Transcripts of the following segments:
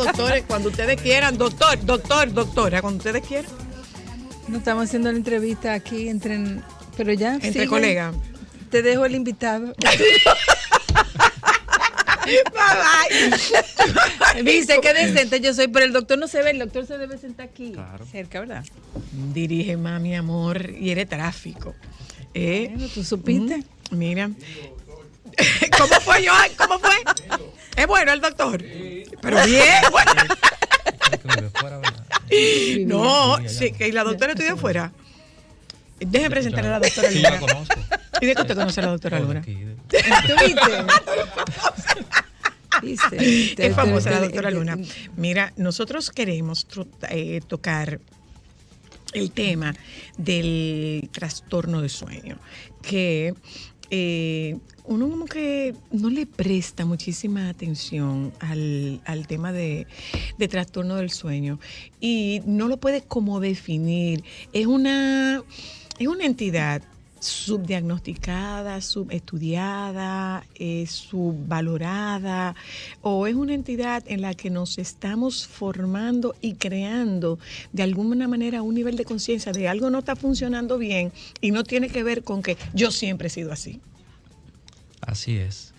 doctores, cuando ustedes quieran. Doctora, cuando ustedes quieran. No estamos haciendo la entrevista aquí pero ya. Entre colegas. Te dejo el invitado. Bye. Dice que decente yo soy, pero el doctor no se ve, el doctor se debe sentar aquí, claro, cerca, ¿verdad? Dirige más, mi amor, y eres tráfico. Bueno, ¿tú supiste? Mira. ¿Cómo fue, Joan? ¿Cómo fue? ¿Es bueno el doctor? Pero bien. Bueno. No, sí, que la doctora estudió fuera. Déjeme presentar a la doctora Luna. Sí, la conozco. ¿Y de qué usted conoce a la doctora Luna? ¿Tú viste? Es famosa la doctora Luna. Mira, nosotros queremos tocar el tema del trastorno de sueño, que uno como que no le presta muchísima atención al tema de trastorno del sueño y no lo puede como definir. Es una entidad subdiagnosticada, subestudiada, subvalorada, o es una entidad en la que nos estamos formando y creando de alguna manera un nivel de conciencia de algo no está funcionando bien y no tiene que ver con que yo siempre he sido así. Así es.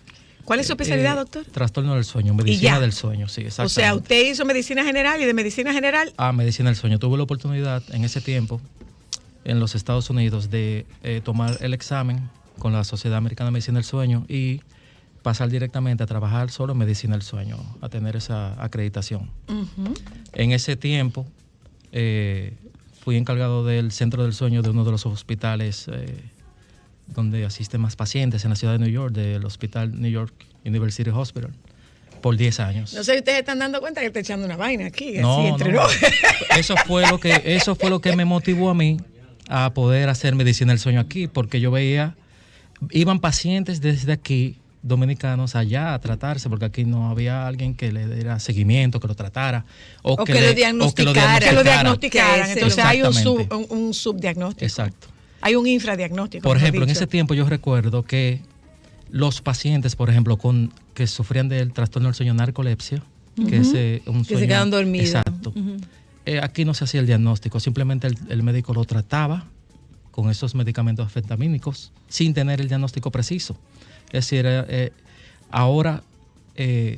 ¿Cuál es su especialidad, doctor? Trastorno del sueño, medicina del sueño, sí, exactamente. O sea, usted hizo medicina general y de medicina general. Medicina del sueño. Tuve la oportunidad en ese tiempo en los Estados Unidos de tomar el examen con la Sociedad Americana de Medicina del Sueño y pasar directamente a trabajar solo en medicina del sueño, a tener esa acreditación. Uh-huh. En ese tiempo fui encargado del centro del sueño de uno de los hospitales donde asisten más pacientes en la ciudad de New York, del Hospital New York University Hospital, por 10 años. No sé si ustedes están dando cuenta que estoy echando una vaina aquí. No, así entre no. Eso fue lo que me motivó a mí a poder hacer medicina del sueño aquí, porque yo veía, iban pacientes desde aquí, dominicanos, allá a tratarse, porque aquí no había alguien que le diera seguimiento, que lo tratara, o que lo diagnosticara. Entonces hay un subdiagnóstico. Exacto. Hay un infradiagnóstico. Por ejemplo, en ese tiempo yo recuerdo que los pacientes, por ejemplo, que sufrían del trastorno del sueño, narcolepsia, uh-huh, que es un sueño, que se quedan dormidos. Exacto. Uh-huh. Aquí no se hacía el diagnóstico, simplemente el médico lo trataba con esos medicamentos anfetamínicos sin tener el diagnóstico preciso. Es decir, ahora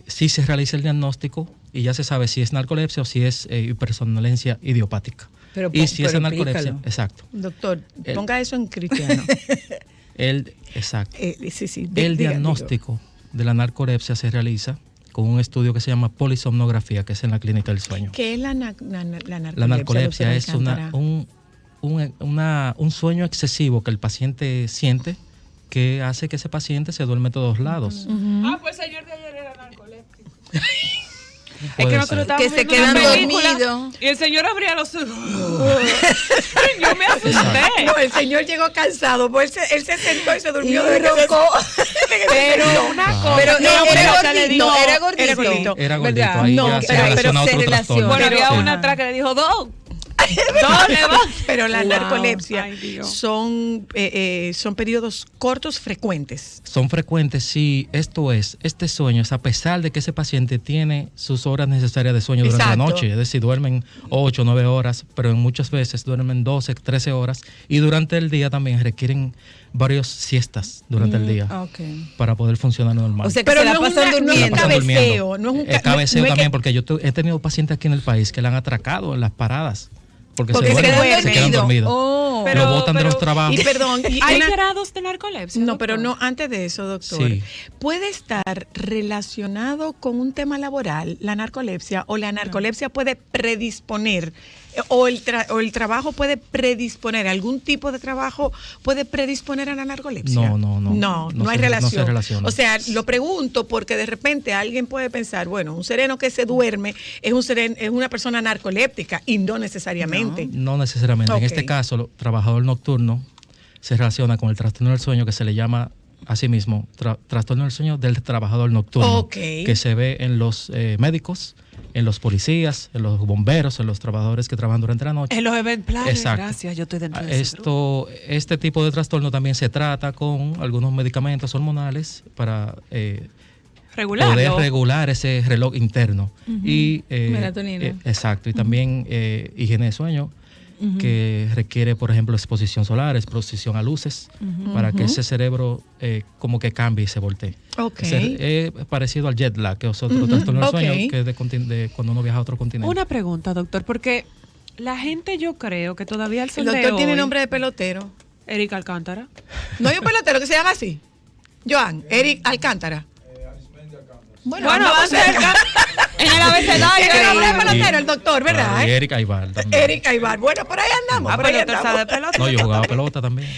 sí se realiza el diagnóstico y ya se sabe si es narcolepsia o si es hipersomnolencia idiopática. Y si es narcolepsia, exacto. Doctor, ponga eso en cristiano. Exacto. El diagnóstico de la narcolepsia se realiza con un estudio que se llama polisomnografía, que es en la clínica del sueño. ¿Qué es la narcolepsia? La narcolepsia es un sueño excesivo que el paciente siente, que hace que ese paciente se duerme de todos lados. Uh-huh. Pues el señor de ayer era narcoléptico. Es que nosotros que se quedan dormidos y el señor abría los ojos. Yo me asusté. No, el señor llegó cansado, pues él se sentó y se durmió de roncó. Pero una cosa. Pero era gordito. Era gordito. Ahí no, ya se relaciona otro trastorno. Bueno, había una atrás que le dijo dos. Pero la narcolepsia son periodos cortos frecuentes. Son frecuentes, sí. Este sueño es a pesar de que ese paciente tiene sus horas necesarias de sueño durante la noche, es decir, duermen 8 o 9 horas, pero muchas veces duermen 12, 13 horas y durante el día también requieren varias siestas durante el día para poder funcionar normal. O sea, que pero se la pasan durmiendo. Cabeceo, no es un cabeceo también, porque yo he tenido pacientes aquí en el país que le han atracado en las paradas. Porque se quedan dormidos. Lo botan de los trabajos. Y perdón, ¿hay grados de narcolepsia? No, doctor? Pero no, antes de eso, doctor. Sí. ¿Puede estar relacionado con un tema laboral, la narcolepsia, o la narcolepsia puede predisponer, o el trabajo puede predisponer, algún tipo de trabajo puede predisponer a la narcolepsia? No hay relación. O sea, lo pregunto porque de repente alguien puede pensar, bueno, un sereno que se duerme es una persona narcoléptica y no necesariamente. No necesariamente. En este caso, el trabajador nocturno se relaciona con el trastorno del sueño que se le llama asimismo trastorno del sueño del trabajador nocturno, que se ve en los médicos, en los policías, en los bomberos, en los trabajadores que trabajan durante la noche. En los event planners. Exacto. Gracias, yo estoy dentro de Este tipo de trastorno también se trata con algunos medicamentos hormonales para poder regular ese reloj interno. Y melatonina. Exacto. Y también higiene de sueño, que requiere, por ejemplo, exposición solar, exposición a luces, para que ese cerebro como que cambie y se voltee. Es parecido al jet lag, que es otro trastorno del sueño, que es de cuando uno viaja a otro continente. Una pregunta, doctor, porque la gente, yo creo que todavía el sol El de doctor tiene hoy- nombre de pelotero. Eric Alcántara. No hay un pelotero que se llama así. Joan, Eric Alcántara. Bueno, Bueno, cerca, en el abecedario. tiene nombre de Increíble. pelotero el doctor, ¿verdad? Claro, y Eric Aybar también. Eric Aybar. Bueno, por ahí andamos. por ahí Pero usted sabe de andamos. pelota. No, yo jugaba pelota también.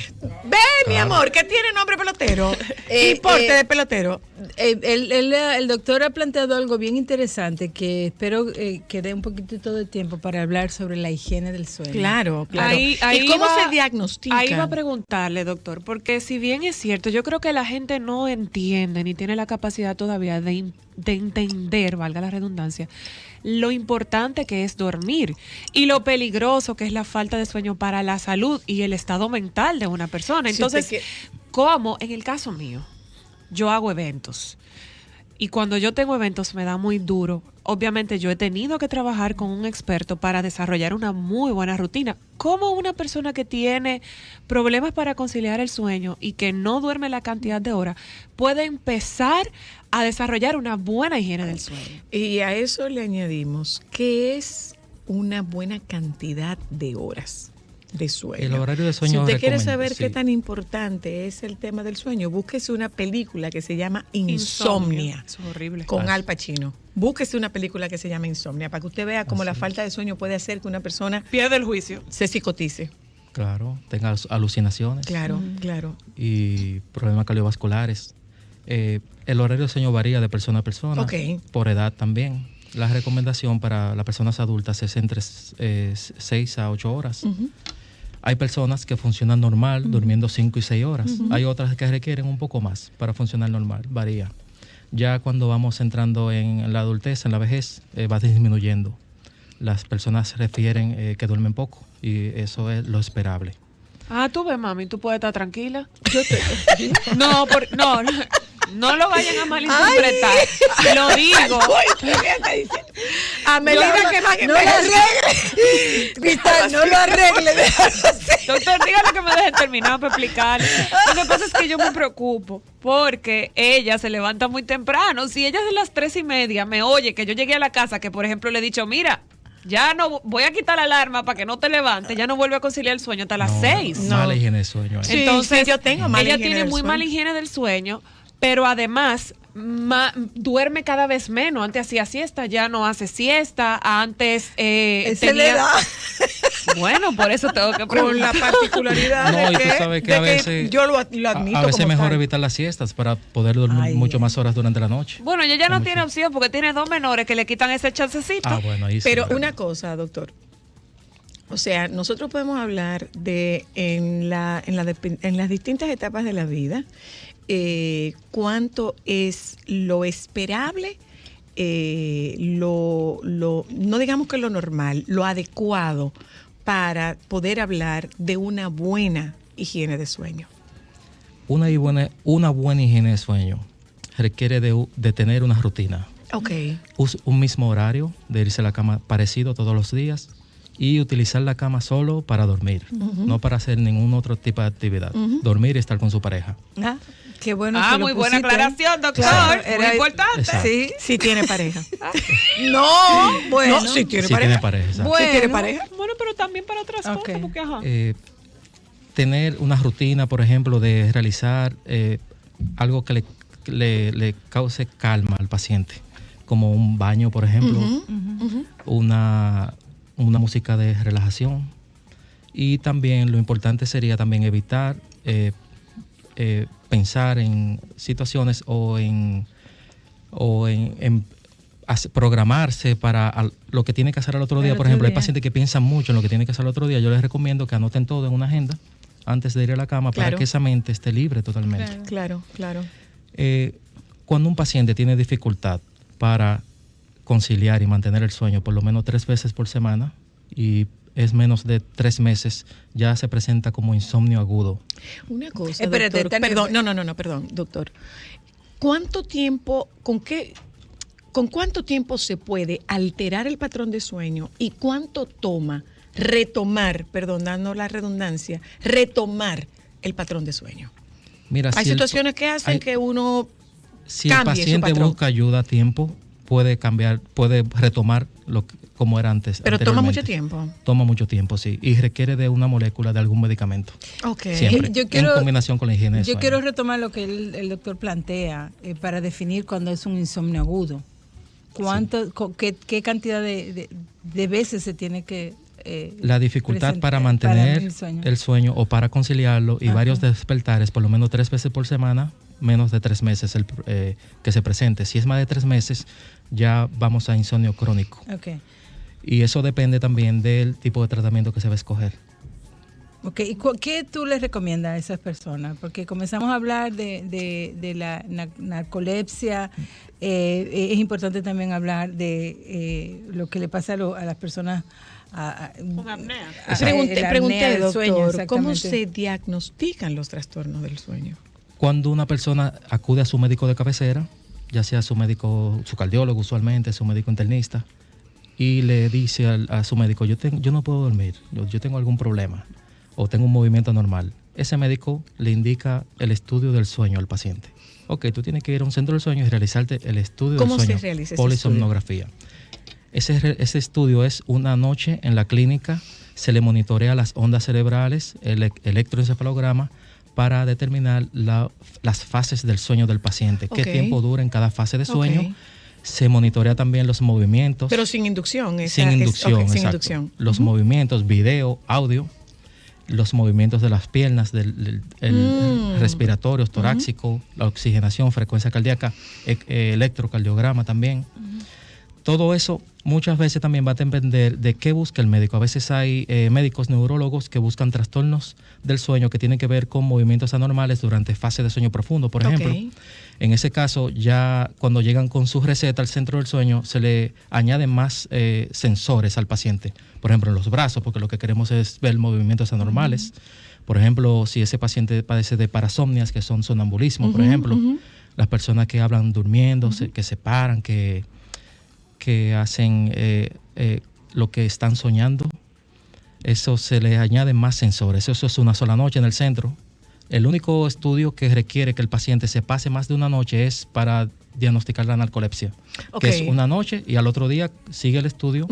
Ve, mi amor, que tiene nombre de pelotero. Y porte de pelotero. El doctor ha planteado algo bien interesante que espero que dé un poquitito de tiempo para hablar sobre la higiene del sueño. Claro, claro. Ahí ¿Y cómo va- se diagnostica? Ahí va a preguntarle, doctor, porque si bien es cierto, yo creo que la gente no entiende ni tiene la capacidad todavía de entender, valga la redundancia, lo importante que es dormir y lo peligroso que es la falta de sueño para la salud y el estado mental de una persona. Si Entonces, usted ¿cómo? En el caso mío, yo hago eventos. Y cuando yo tengo eventos me da muy duro. Obviamente yo he tenido que trabajar con un experto para desarrollar una muy buena rutina. ¿Cómo una persona que tiene problemas para conciliar el sueño y que no duerme la cantidad de horas puede empezar a desarrollar una buena higiene del sueño? Y a eso le añadimos que es una buena cantidad de horas de sueño. El horario de sueño Si usted quiere recomienda, saber qué sí. tan importante es el tema del sueño, búsquese una película que se llama Insomnia, Eso es horrible. con Al Pacino. Búsquese una película que se llama Insomnia para que usted vea cómo la falta de sueño puede hacer que una persona Pierde el juicio. se psicotice. Claro, tenga alucinaciones Claro, claro. y problemas cardiovasculares. El horario de sueño varía de persona a persona, Ok. por edad también. La recomendación para las personas adultas es entre 6 a 8 horas. Hay personas que funcionan normal durmiendo 5 y 6 horas. Hay otras que requieren un poco más para funcionar normal, varía. Ya cuando vamos entrando en la adultez, en la vejez, va disminuyendo. Las personas refieren que duermen poco y eso es lo esperable. Ah, tú ves, mami, tú puedes estar tranquila. No, no lo vayan a malinterpretar. Lo digo. A medida que van No lo arregle. Cristal, no lo arregle. Doctor, dígale que me dejen terminar para explicarle. Lo que pasa es que yo me preocupo porque ella se levanta muy temprano. Si ella de las 3:30 me oye que yo llegué a la casa, que por ejemplo le he dicho, mira, ya no voy a quitar la alarma para que no te levantes, ya no vuelve a conciliar el sueño hasta las 6. Mala higiene de sueño. Sí, Entonces, sí, yo tengo mala ella higiene tiene del muy sueño. mala higiene del sueño, pero además duerme cada vez menos. Antes hacía siesta, ya no hace siesta. Antes Esa es la edad. Bueno, por eso tengo que con la preguntar. particularidad No, de y tú que, sabes que de a veces yo lo admito a veces como mejor tal. evitar las siestas para poder dormir Ay, mucho más horas durante la noche. Bueno, ella ya no Mucho. tiene opción porque tiene 2 menores que le quitan ese chancecito. Ah, bueno, ahí sí. Pero una cosa, doctor. O sea, nosotros podemos hablar de en las distintas etapas de la vida cuánto es lo esperable, no digamos que lo normal, lo adecuado para poder hablar de una buena higiene de sueño. Una buena higiene de sueño requiere de tener una rutina. Ok. Un mismo horario de irse a la cama parecido todos los días y utilizar la cama solo para dormir, no para hacer ningún otro tipo de actividad. Dormir y estar con su pareja. Ah, qué bueno. que lo Muy buena pusiste. aclaración, doctor. Claro, muy era- importante. Exacto. Sí. Si tiene pareja. No, bueno. No, si tiene Si pareja. tiene pareja, exacto. Si tiene pareja. Bueno, pero también para otras Ok. cosas, porque ajá. Tener una rutina, por ejemplo, de realizar algo que le cause calma al paciente, como un baño, por ejemplo, una música de relajación. Y también lo importante sería también evitar pensar en situaciones o en programarse para lo que tiene que hacer al otro día. Al Por otro ejemplo, hay día. pacientes que piensan mucho en lo que tienen que hacer al otro día. Yo les recomiendo que anoten todo en una agenda antes de ir a la cama para Claro. que esa mente esté libre totalmente. Claro, claro. Cuando un paciente tiene dificultad para conciliar y mantener el sueño por lo menos 3 veces por semana y es menos de 3 meses, ya se presenta como insomnio agudo. Una cosa, Espérate, doctor. Tania, Perdón, no, perdón, doctor. ¿cuánto tiempo, con cuánto tiempo se puede alterar el patrón de sueño y cuánto toma retomar, perdonando la redundancia, retomar el patrón de sueño? Mira, hay situaciones que hacen que uno si el cambie su paciente patrón. busca ayuda a tiempo, puede cambiar, puede retomar como era antes. Pero toma anteriormente. mucho tiempo. Toma mucho tiempo, sí. Y requiere de una molécula de algún medicamento. Ok. Siempre. En combinación con la higiene de Yo sueño. quiero retomar lo que el doctor plantea para definir cuándo es un insomnio agudo. ¿Qué cantidad de veces se tiene que la dificultad para presentar mantener el sueño o para conciliarlo y Ajá. varios despertares, por lo menos 3 veces por semana, menos de 3 meses que se presente. Si es más de 3 meses, ya vamos a insomnio crónico. Okay. Y eso depende también del tipo de tratamiento que se va a escoger. Okay. ¿Y qué tú les recomiendas a esas personas? Porque comenzamos a hablar de la narcolepsia. Es importante también hablar de lo que le pasa a las personas Con apnea. Pregunté, del sueño, doctor, ¿cómo exactamente. se diagnostican los trastornos del sueño? Cuando una persona acude a su médico de cabecera, ya sea su médico, su cardiólogo usualmente, su médico internista, y le dice a su médico, yo no puedo dormir, yo tengo algún problema o tengo un movimiento anormal. Ese médico le indica el estudio del sueño al paciente. Ok, tú tienes que ir a un centro del sueño y realizarte el estudio del sueño. ¿Cómo se realiza ese polisomnografía. Ese estudio es una noche en la clínica, se le monitorea las ondas cerebrales, el electroencefalograma, para determinar las fases del sueño del paciente, qué tiempo dura en cada fase de sueño. Ok. Se monitorea también los movimientos. Pero sin inducción. Sin inducción, sin exacto. inducción. Los movimientos, video, audio, los movimientos de las piernas, respiratorios, torácico, la oxigenación, frecuencia cardíaca, electrocardiograma también. Todo eso muchas veces también va a depender de qué busca el médico. A veces hay médicos neurólogos que buscan trastornos del sueño que tienen que ver con movimientos anormales durante fase de sueño profundo, por ejemplo. En ese caso, ya cuando llegan con su receta al centro del sueño, se le añaden más sensores al paciente. Por ejemplo, en los brazos, porque lo que queremos es ver movimientos anormales. Por ejemplo, si ese paciente padece de parasomnias, que son sonambulismo, por ejemplo, las personas que hablan durmiendo, que se paran, que hacen lo que están soñando, eso se le añaden más sensores. Eso es una sola noche en el centro. El único estudio que requiere que el paciente se pase más de una noche es para diagnosticar la narcolepsia, que es una noche y al otro día sigue el estudio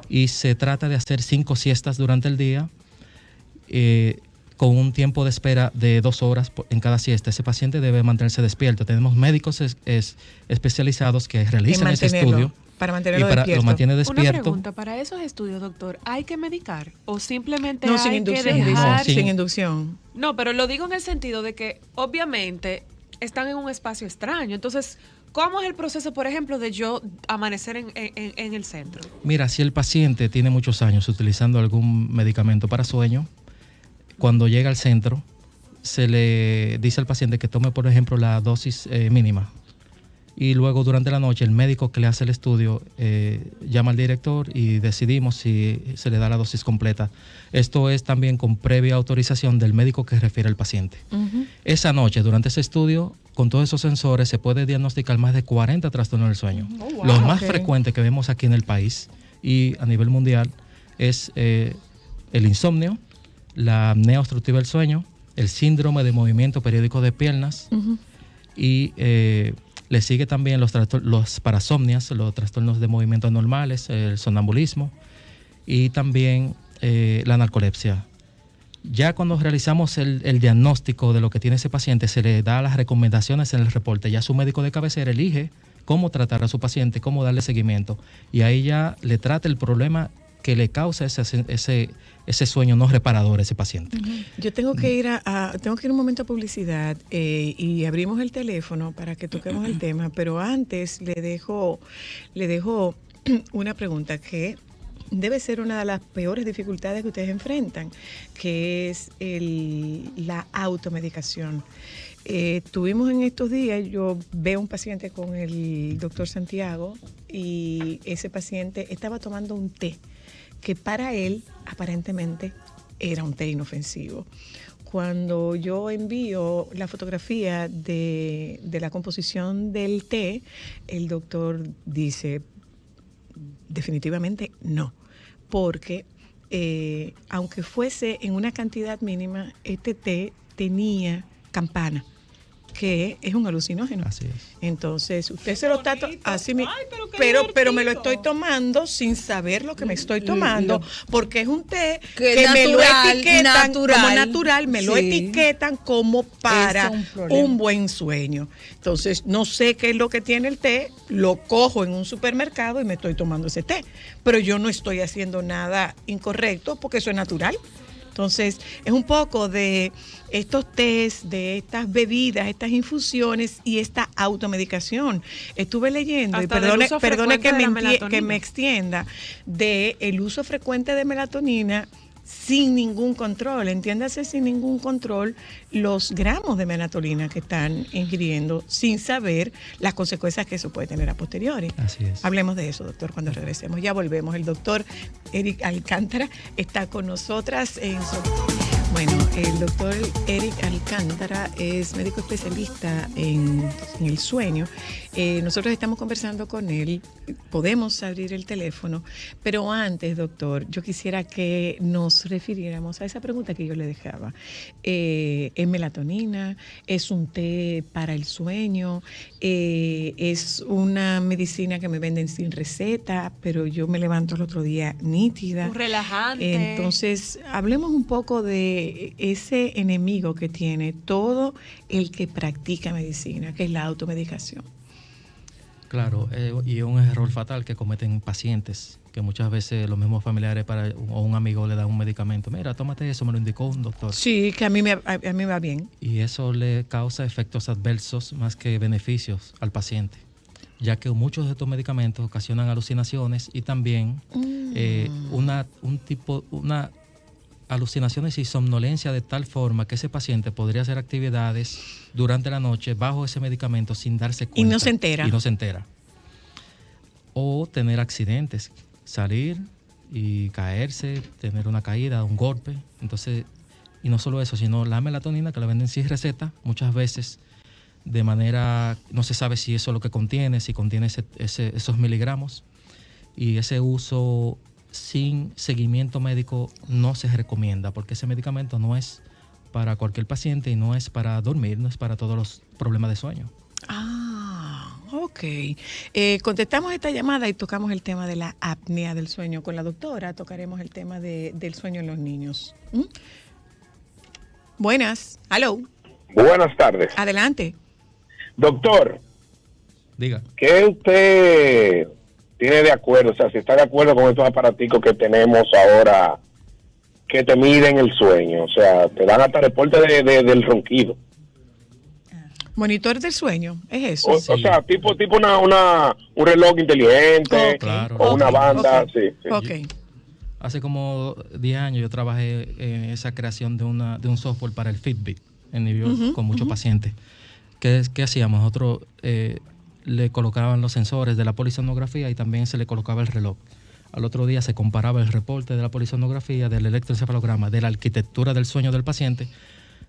y se trata de hacer 5 siestas durante el día con un tiempo de espera de 2 horas en cada siesta. Ese paciente debe mantenerse despierto. Tenemos médicos especializados que realizan ese estudio. Para mantenerlo despierto. Lo mantiene despierto. Una pregunta, para esos estudios, doctor, ¿hay que medicar o simplemente no, hay sin inducción, que dejar? sin inducción. No, pero lo digo en el sentido de que obviamente están en un espacio extraño. Entonces, ¿cómo es el proceso, por ejemplo, de yo amanecer en el centro? Mira, si el paciente tiene muchos años utilizando algún medicamento para sueño, cuando llega al centro, se le dice al paciente que tome, por ejemplo, la dosis mínima. Y luego durante la noche el médico que le hace el estudio llama al director y decidimos si se le da la dosis completa. Esto es también con previa autorización del médico que refiere al paciente. Esa noche, durante ese estudio, con todos esos sensores se puede diagnosticar más de 40 trastornos del sueño. Los más frecuentes que vemos aquí en el país y a nivel mundial es el insomnio, la apnea obstructiva del sueño, el síndrome de movimiento periódico de piernas y le sigue también los parasomnias, los trastornos de movimiento anormales, el sonambulismo y también la narcolepsia. Ya cuando realizamos el diagnóstico de lo que tiene ese paciente, se le da las recomendaciones en el reporte. Ya su médico de cabecera elige cómo tratar a su paciente, cómo darle seguimiento. Y ahí ya le trata el problema que le causa ese sueño no reparador a ese paciente. Yo tengo que ir tengo que ir un momento a publicidad y abrimos el teléfono para que toquemos el tema, pero antes le dejo una pregunta que debe ser una de las peores dificultades que ustedes enfrentan, que es la automedicación. Tuvimos en estos días, yo veo un paciente con el doctor Santiago y ese paciente estaba tomando un té que para él aparentemente era un té inofensivo. cuando yo envío la fotografía de la composición del té, el doctor dice definitivamente no, porque aunque fuese en una cantidad mínima, este té tenía campana, que es un alucinógeno. Así es. Entonces, usted se lo está así, pero me lo estoy tomando sin saber lo que me estoy tomando, porque es un té que me lo etiquetan como natural, me lo etiquetan como para un buen sueño. Entonces, no sé qué es lo que tiene el té, lo cojo en un supermercado y me estoy tomando ese té, pero yo no estoy haciendo nada incorrecto porque eso es natural. Entonces, es un poco de estos tés, de estas bebidas, estas infusiones y esta automedicación. Estuve leyendo, hasta y perdone que me extienda, de el uso frecuente de melatonina sin ningún control, entiéndase sin ningún control los gramos de melatonina que están ingiriendo sin saber las consecuencias que eso puede tener a posteriori. Así es. Hablemos de eso, doctor, cuando regresemos. Ya volvemos. El doctor Eric Alcántara está con nosotras Bueno, el doctor Eric Alcántara es médico especialista en el sueño. Nosotros estamos conversando con él, podemos abrir el teléfono, pero antes, doctor, yo quisiera que nos refiriéramos a esa pregunta que yo le dejaba. ¿Es melatonina? ¿Es un té para el sueño? ¿Es una medicina que me venden sin receta, pero yo me levanto el otro día nítida? Un relajante. Entonces, hablemos un poco de ese enemigo que tiene todo el que practica medicina, que es la automedicación. Claro, y es un error fatal que cometen pacientes, que muchas veces los mismos familiares o un amigo le dan un medicamento. Mira, tómate eso, me lo indicó un doctor. Sí, que a mí me va bien. Y eso le causa efectos adversos más que beneficios al paciente, ya que muchos de estos medicamentos ocasionan alucinaciones y también una alucinaciones y somnolencia de tal forma que ese paciente podría hacer actividades durante la noche bajo ese medicamento sin darse cuenta. Y no se entera. O tener accidentes, salir y caerse, tener una caída, un golpe. Entonces, y no solo eso, sino la melatonina que la venden sin receta, muchas veces de manera, no se sabe si eso es lo que contiene, si contiene esos miligramos, y ese uso sin seguimiento médico no se recomienda, porque ese medicamento no es para cualquier paciente y no es para dormir, no es para todos los problemas de sueño. Ok. Contestamos esta llamada y tocamos el tema de la apnea del sueño. Con la doctora tocaremos el tema del sueño en los niños. Buenas. Hello. Buenas tardes. Adelante. Doctor, Diga. ¿qué usted tiene de acuerdo? O sea, si está de acuerdo con estos aparaticos que tenemos ahora que te miden el sueño, o sea, te dan hasta reporte del ronquido. Monitor del sueño, ¿es eso? O sea, tipo un reloj inteligente, Claro. o una banda, sí. Ok. Hace como 10 años yo trabajé en esa creación de un software para el Fitbit en New York con muchos pacientes. ¿Qué hacíamos? Nosotros le colocaban los sensores de la polisonografía y también se le colocaba el reloj. Al otro día se comparaba el reporte de la polisonografía, del electroencefalograma, de la arquitectura del sueño del paciente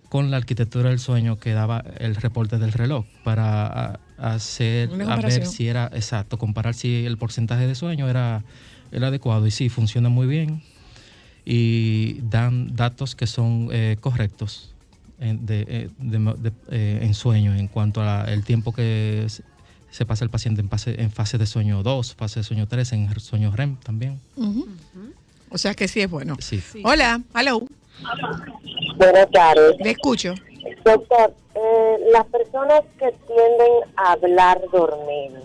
con la arquitectura del sueño que daba el reporte del reloj para ver si era exacto, comparar si el porcentaje de sueño era adecuado. Y sí, funciona muy bien y dan datos que son correctos en sueño en cuanto al tiempo que se pasa el paciente en fase de sueño 2, fase de sueño 3, en sueño REM también. O sea que sí es bueno. Sí. Hola, hello. Buenas tardes. Le escucho. Doctor, las personas que tienden a hablar dormido,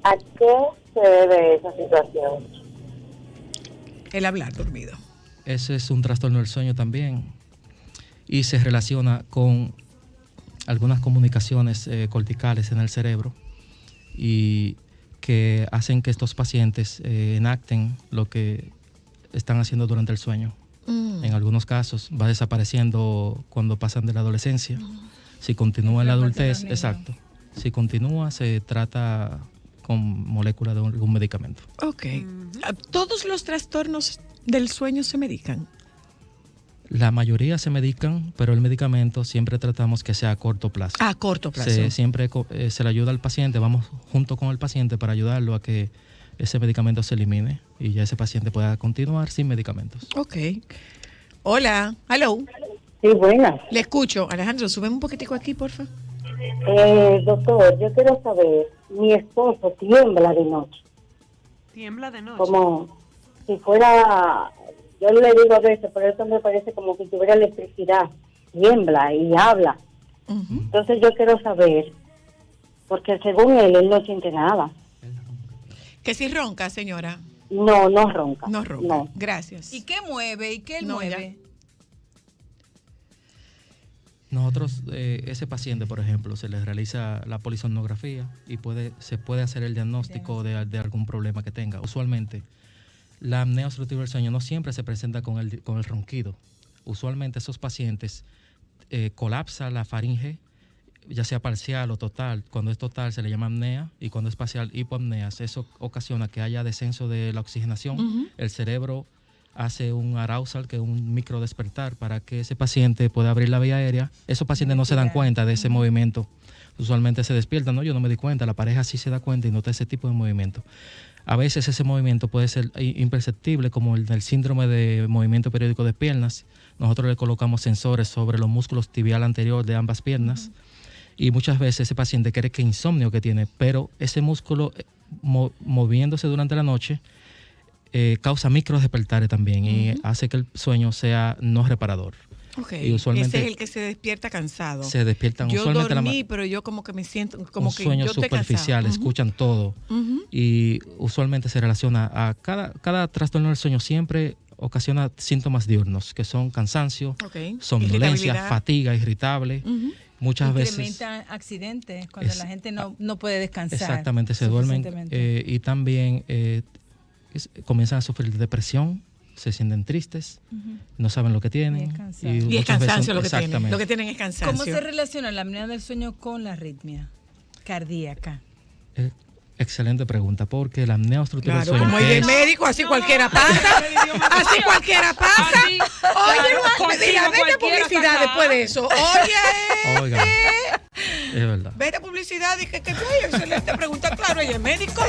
¿a qué se debe esa situación? El hablar dormido. Ese es un trastorno del sueño también y se relaciona con algunas comunicaciones corticales en el cerebro y que hacen que estos pacientes enacten lo que están haciendo durante el sueño. En algunos casos va desapareciendo cuando pasan de la adolescencia. Si continúa en la adultez, exacto. Si continúa, se trata con molécula de algún medicamento. Ok. ¿Todos los trastornos del sueño se medican? La mayoría se medican, pero el medicamento siempre tratamos que sea a corto plazo. A corto plazo. Siempre se le ayuda al paciente, vamos junto con el paciente para ayudarlo a que ese medicamento se elimine y ya ese paciente pueda continuar sin medicamentos. Ok. Hola, hello. Sí, buenas. Le escucho. Alejandro, súbeme un poquitico aquí, porfa. Doctor, yo quiero saber, mi esposo tiembla de noche, Tiembla de noche. como si fuera, yo le digo a veces, pero eso me parece como si tuviera electricidad, tiembla y habla. Ujú. Entonces yo quiero saber, porque según él no siente nada. Que si ronca, señora. No, no ronca. No ronca. No. Gracias. ¿Y qué mueve? ¿Y qué él No, mueve? Nosotros, ese paciente, por ejemplo, se le realiza la polisomnografía y se puede hacer el diagnóstico de algún problema que tenga. Usualmente, la apnea obstructiva del sueño no siempre se presenta con el ronquido. Usualmente esos pacientes colapsa la faringe, ya sea parcial o total. Cuando es total se le llama apnea y cuando es parcial hipoapnea. Eso ocasiona que haya descenso de la oxigenación. Ujú. El cerebro hace un arousal, que es un micro despertar, para que ese paciente pueda abrir la vía aérea. Esos pacientes no se dan cuenta de ese movimiento. Usualmente se despiertan, no, yo no me di cuenta, la pareja sí se da cuenta y nota ese tipo de movimiento. A veces ese movimiento puede ser imperceptible, como el del síndrome de movimiento periódico de piernas. Nosotros le colocamos sensores sobre los músculos tibial anterior de ambas piernas y muchas veces ese paciente cree que insomnio que tiene, pero ese músculo moviéndose durante la noche causa micro despertares también y hace que el sueño sea no reparador. Ok. Y usualmente ese es el que se despierta cansado. se despiertan Yo usualmente dormí, pero yo como que me siento como un que sueño yo estoy superficial, cansado. escuchan todo Ujú. y usualmente se relaciona a cada trastorno del sueño siempre ocasiona síntomas diurnos que son cansancio, Ok. somnolencia, Irritabilidad. fatiga, irritable. Ujú. Muchas veces Incrementa accidentes cuando la gente no puede descansar. exactamente se duermen suficientemente. y también comienzan a sufrir de depresión, se sienten tristes, no saben lo que tienen Y es cansancio. Y es muchas veces- cansancio lo que tienen. exactamente. Lo que tienen es cansancio. ¿Cómo se relaciona la apnea del sueño con la arritmia cardíaca? Excelente pregunta, porque la apnea obstructiva Claro, del sueño como que hay de es- médico, así cualquiera pasa. Así cualquiera pasa. Oye, mira, vete a publicidad después de eso. Oye, Oigan, es verdad. vete a publicidad y que excelente pregunta. Claro, ella es médico.